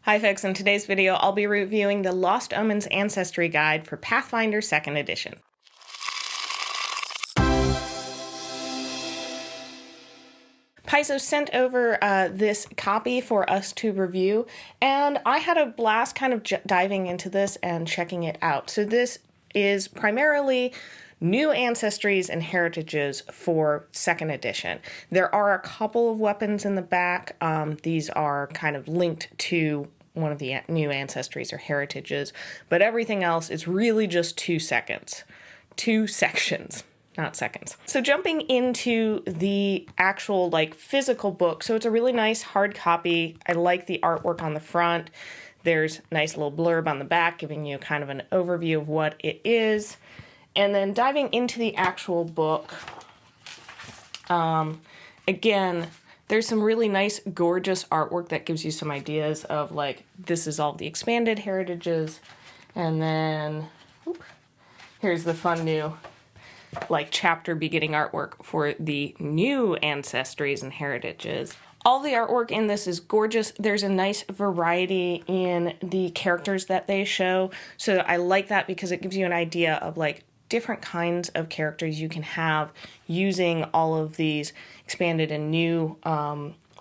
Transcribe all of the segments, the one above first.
Hi folks, in today's video I'll be reviewing the Lost Omens Ancestry Guide for Pathfinder 2nd Edition. Paizo sent over this copy for us to review, and I had a blast kind of diving into this and checking it out. So this is primarily new ancestries and heritages for 2nd edition. There are a couple of weapons in the back. These are kind of linked to one of the new ancestries or heritages, but everything else is really just 2 sections. 2 sections, not seconds. So jumping into the actual physical book, so it's a really nice hard copy. I like the artwork on the front. There's a nice little blurb on the back giving you kind of an overview of what it is. And then diving into the actual book, again, there's some really nice, gorgeous artwork that gives you some ideas of, this is all the expanded heritages. And then, here's the fun new, chapter beginning artwork for the new ancestries and heritages. All the artwork in this is gorgeous. There's a nice variety in the characters that they show. So I like that because it gives you an idea of, different kinds of characters you can have using all of these expanded and new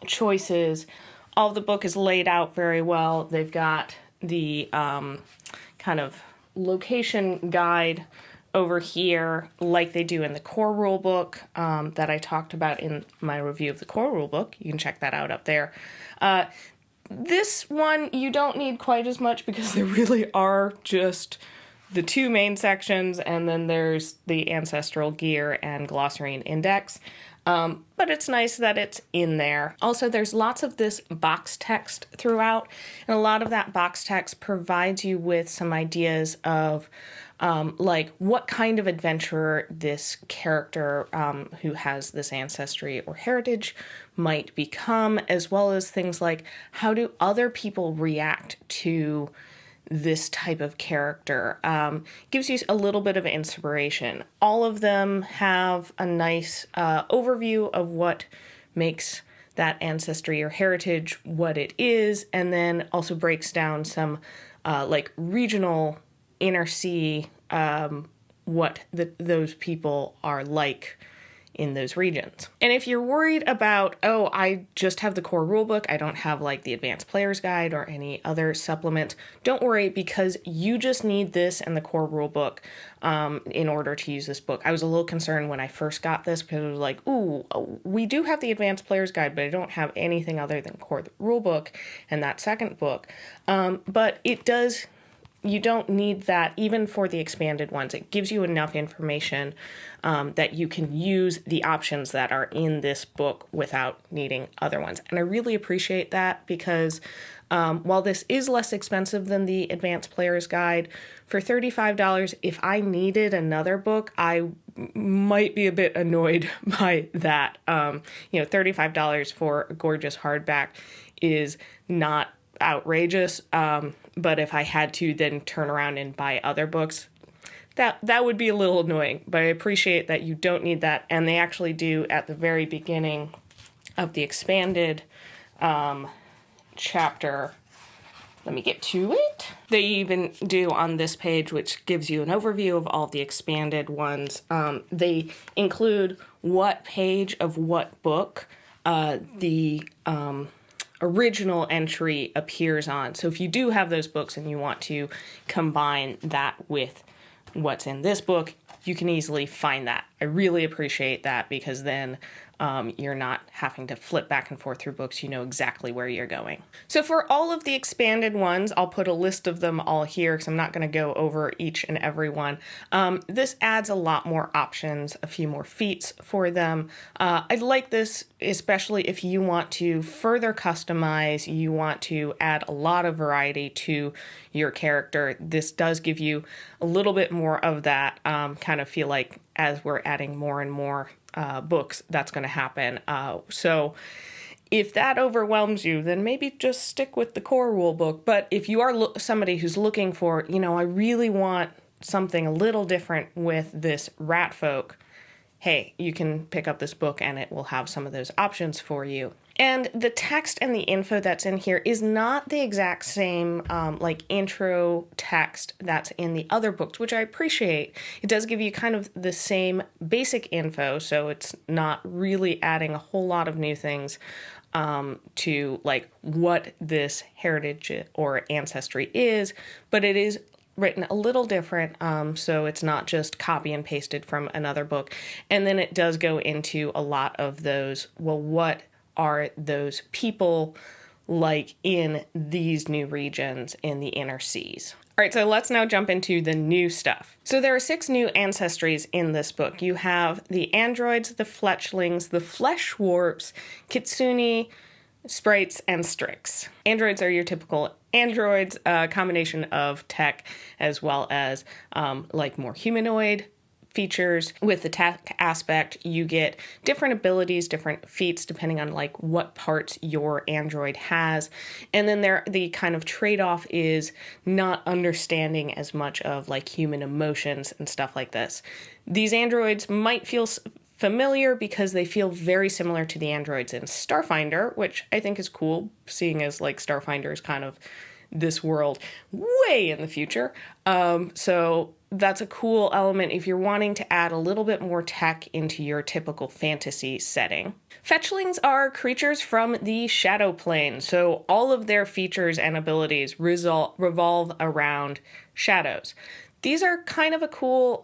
choices. All of the book is laid out very well. They've got the kind of location guide over here like they do in the core rule book that I talked about in my review of the core rule book. You can check that out up there. This one you don't need quite as much because there really are just the 2 main sections, and then there's the ancestral gear and glossary and index. But it's nice that it's in there. Also, there's lots of this box text throughout, and a lot of that box text provides you with some ideas of what kind of adventurer this character who has this ancestry or heritage might become, as well as things like how do other people react to this type of character. Gives you a little bit of inspiration. All of them have a nice overview of what makes that ancestry or heritage what it is, and then also breaks down some regional inner sea what those people are like in those regions. And if you're worried about, I just have the core rulebook, I don't have the advanced player's guide or any other supplements, don't worry, because you just need this and the core rulebook in order to use this book. I was a little concerned when I first got this because it was we do have the advanced player's guide, but I don't have anything other than core rulebook and that second book. But it does. You don't need that even for the expanded ones. It gives you enough information that you can use the options that are in this book without needing other ones. And I really appreciate that because while this is less expensive than the Advanced Player's Guide, for $35, if I needed another book, I might be a bit annoyed by that. $35 for a gorgeous hardback is not outrageous, but if I had to then turn around and buy other books, that would be a little annoying. But I appreciate that you don't need that, and they actually do at the very beginning of the expanded chapter. Let me get to it. They even do on this page, which gives you an overview of all the expanded ones. They include what page of what book the original entry appears on. So if you do have those books and you want to combine that with what's in this book, you can easily find that. I really appreciate that because then you're not having to flip back and forth through books. You know exactly where you're going. So for all of the expanded ones, I'll put a list of them all here because I'm not going to go over each and every one. This adds a lot more options, a few more feats for them. I like this, especially if you want to further customize, you want to add a lot of variety to your character. This does give you a little bit more of that kind of feel like as we're adding more and more books, that's going to happen. So if that overwhelms you, then maybe just stick with the core rule book. But if you are somebody who's looking for, I really want something a little different with this rat folk, hey, you can pick up this book and it will have some of those options for you. And the text and the info that's in here is not the exact same like intro text that's in the other books, which I appreciate. It does give you kind of the same basic info, so it's not really adding a whole lot of new things to like what this heritage or ancestry is, but it is written a little different, so it's not just copy and pasted from another book. And then it does go into a lot of those, well, what are those people like in these new regions in the inner seas? All right, so let's now jump into the new stuff. So there are 6 new ancestries in this book. You have the androids, the fletchlings, the flesh warps, kitsune, sprites, and strix. Androids are your typical androids, a combination of tech as well as like more humanoid features. With the tech aspect, you get different abilities, different feats, depending on like what parts your android has. And then the kind of trade-off is not understanding as much of like human emotions and stuff like this. These androids might feel familiar because they feel very similar to the androids in Starfinder, which I think is cool, seeing as like Starfinder is kind of this world way in the future. So that's a cool element if you're wanting to add a little bit more tech into your typical fantasy setting. Fetchlings are creatures from the shadow plane, so all of their features and abilities revolve around shadows. These are kind of a cool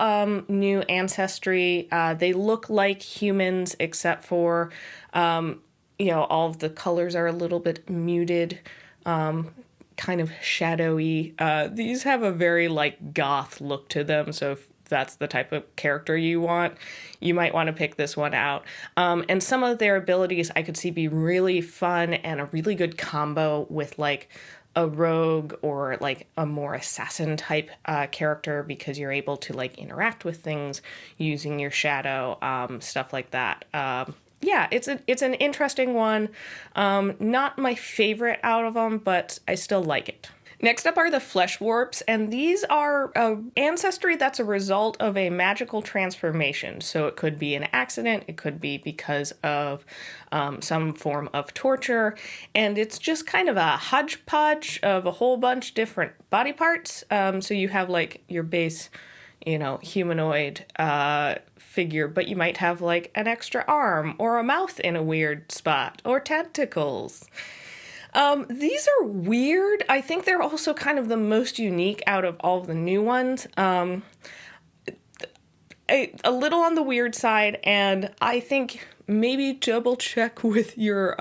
new ancestry. They look like humans, except for, all of the colors are a little bit muted, kind of shadowy. These have a very like goth look to them, so if that's the type of character you want, you might want to pick this one out. And some of their abilities I could see be really fun and a really good combo with like a rogue or like a more assassin type character, because you're able to like interact with things using your shadow, stuff like that. Yeah, it's an interesting one. Not my favorite out of them, but I still like it. Next up are the flesh warps, and these are ancestry that's a result of a magical transformation. So it could be an accident, it could be because of some form of torture, and it's just kind of a hodgepodge of a whole bunch different body parts. So you have like your base, humanoid figure, but you might have like an extra arm or a mouth in a weird spot or tentacles. These are weird. I think they're also kind of the most unique out of all of the new ones. A little on the weird side, and I think maybe double check with your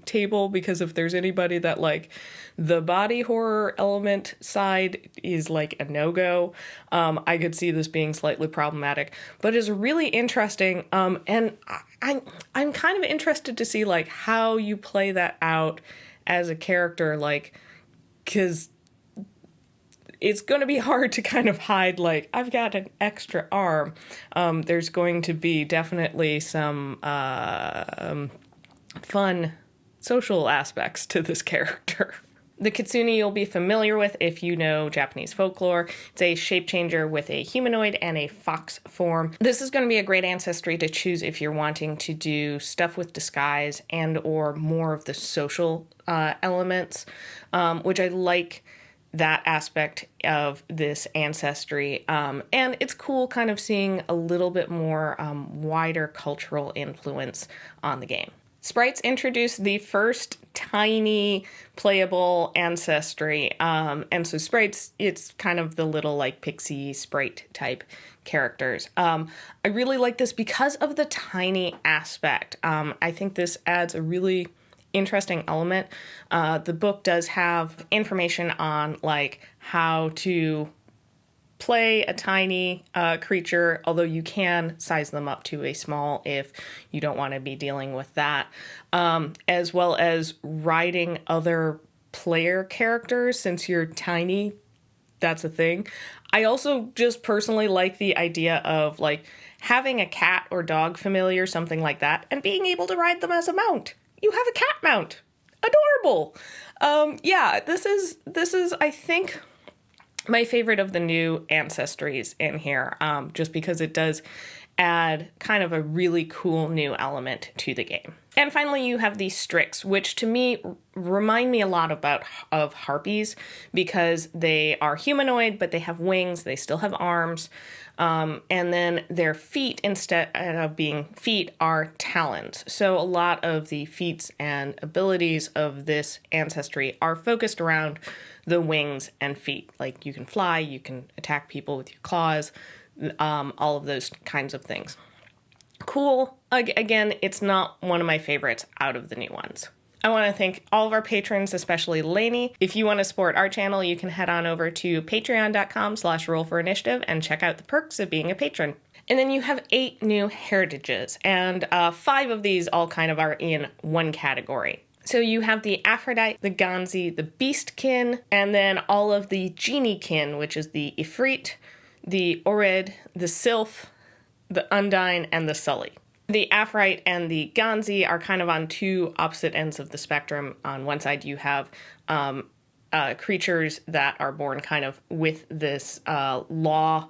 table, because if there's anybody that like the body horror element side is like a no-go, I could see this being slightly problematic, but it's really interesting. And I'm kind of interested to see like how you play that out as a character, like, because it's going to be hard to kind of hide, like, I've got an extra arm. There's going to be definitely some fun social aspects to this character. The kitsune you'll be familiar with if you know Japanese folklore. It's a shape changer with a humanoid and a fox form. This is going to be a great ancestry to choose if you're wanting to do stuff with disguise and or more of the social elements, which I like that aspect of this ancestry. And it's cool kind of seeing a little bit more wider cultural influence on the game. Sprites introduce the first tiny playable ancestry. And so sprites, it's kind of the little like pixie sprite type characters. I really like this because of the tiny aspect. I think this adds a really interesting element. The book does have information on like how to play a tiny creature, although you can size them up to a small if you don't want to be dealing with that, as well as riding other player characters. Since you're tiny, that's a thing. I also just personally like the idea of like having a cat or dog familiar, something like that, and being able to ride them as a mount. You have a cat mount. Adorable. Yeah, this is I think my favorite of the new ancestries in here, just because it does add kind of a really cool new element to the game. And finally, you have the Strix, which to me remind me a lot of harpies, because they are humanoid, but they have wings, they still have arms, and then their feet, instead of being feet, are talons. So a lot of the feats and abilities of this ancestry are focused around the wings and feet. Like, you can fly, you can attack people with your claws, all of those kinds of things. Cool. Again, it's not one of my favorites out of the new ones. I want to thank all of our patrons, especially Lainey. If you want to support our channel, you can head on over to patreon.com/rollforinitiative and check out the perks of being a patron. And then you have 8 new heritages, and 5 of these all kind of are in one category. So you have the Aphrodite, the Ganzi, the Beastkin, and then all of the Geniekin, which is the Ifrit, the Ored, the Sylph, the Undine, and the Sully. The Aphrodite and the Ganzi are kind of on two opposite ends of the spectrum. On one side, you have creatures that are born kind of with this law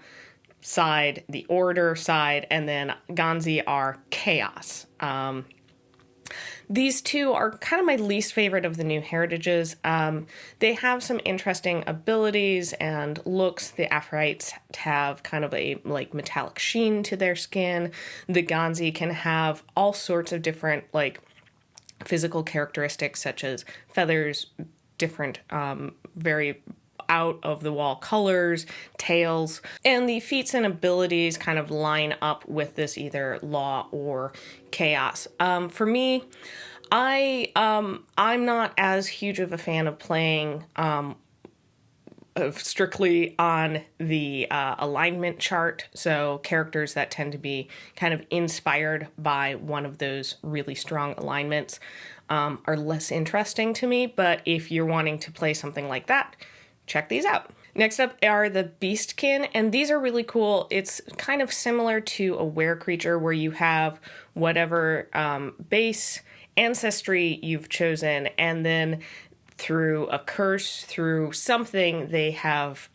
side, the order side, and then Ganzi are chaos. These two are kind of my least favorite of the new heritages. They have some interesting abilities and looks. The Aphrodites have kind of a like metallic sheen to their skin. The Ganzi can have all sorts of different like physical characteristics, such as feathers, different very out of the wall colors, tails, and the feats and abilities kind of line up with this either law or chaos. For me, I'm not as huge of a fan of playing strictly on the alignment chart. So characters that tend to be kind of inspired by one of those really strong alignments are less interesting to me. But if you're wanting to play something like that, check these out. Next up are the Beastkin, and these are really cool. It's kind of similar to a were creature where you have whatever base ancestry you've chosen, and then through a curse, through something, they have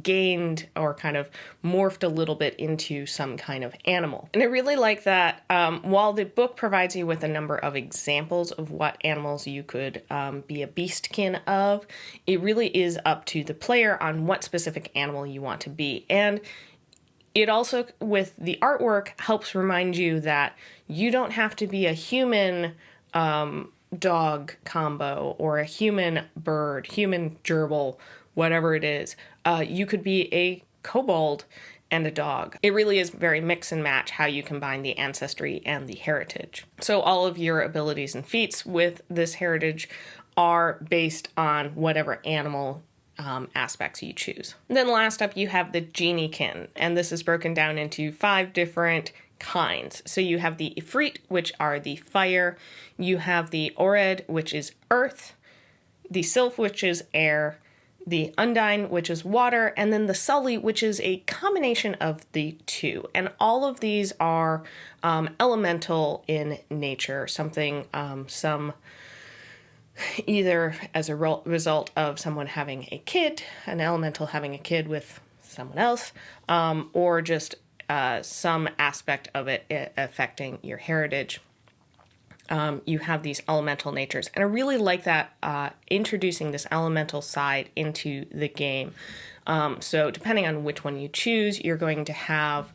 gained or kind of morphed a little bit into some kind of animal. And I really like that while the book provides you with a number of examples of what animals you could be a beastkin of, it really is up to the player on what specific animal you want to be. And it also, with the artwork, helps remind you that you don't have to be a human dog combo or a human bird, human gerbil, whatever it is. You could be a kobold and a dog. It really is very mix and match how you combine the ancestry and the heritage. So all of your abilities and feats with this heritage are based on whatever animal aspects you choose. And then last up, you have the Geniekin, and this is broken down into 5 different kinds. So you have the Ifrit, which are the fire, you have the Ored, which is earth, the Sylph, which is air, the Undine, which is water, and then the Sully, which is a combination of the two. And all of these are elemental in nature, something, some either as a result of someone having a kid, an elemental having a kid with someone else, or just some aspect of it affecting your heritage. You have these elemental natures. And I really like that, introducing this elemental side into the game. So depending on which one you choose, you're going to have,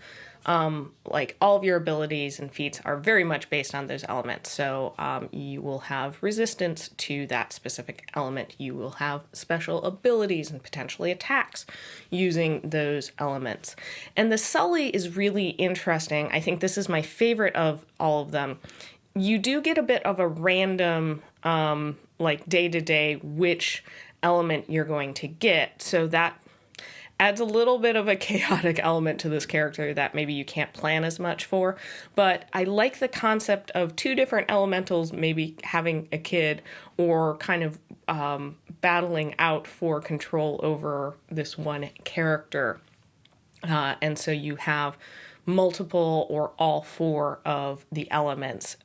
like all of your abilities and feats are very much based on those elements. So you will have resistance to that specific element. You will have special abilities and potentially attacks using those elements. And the Sully is really interesting. I think this is my favorite of all of them. You do get a bit of a random, like day-to-day which element you're going to get. So that adds a little bit of a chaotic element to this character that maybe you can't plan as much for. But I like the concept of 2 different elementals maybe having a kid or kind of battling out for control over this one character. And so you have multiple or all 4 of the elements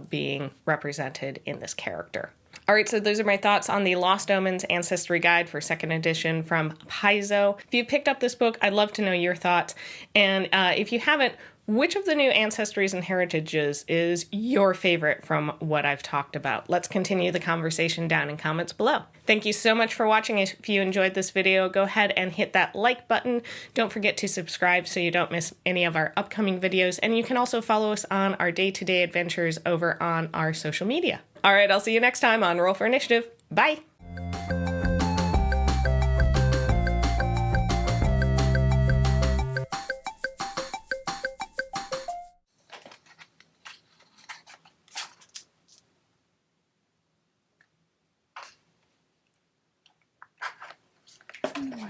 being represented in this character. All right, so those are my thoughts on the Lost Omens Ancestry Guide for 2nd edition from Paizo. If you picked up this book, I'd love to know your thoughts. And if you haven't, which of the new ancestries and heritages is your favorite from what I've talked about? Let's continue the conversation down in comments below. Thank you so much for watching. If you enjoyed this video, go ahead and hit that like button. Don't forget to subscribe so you don't miss any of our upcoming videos. And you can also follow us on our day-to-day adventures over on our social media. All right, I'll see you next time on Roll for Initiative. Bye! Oh,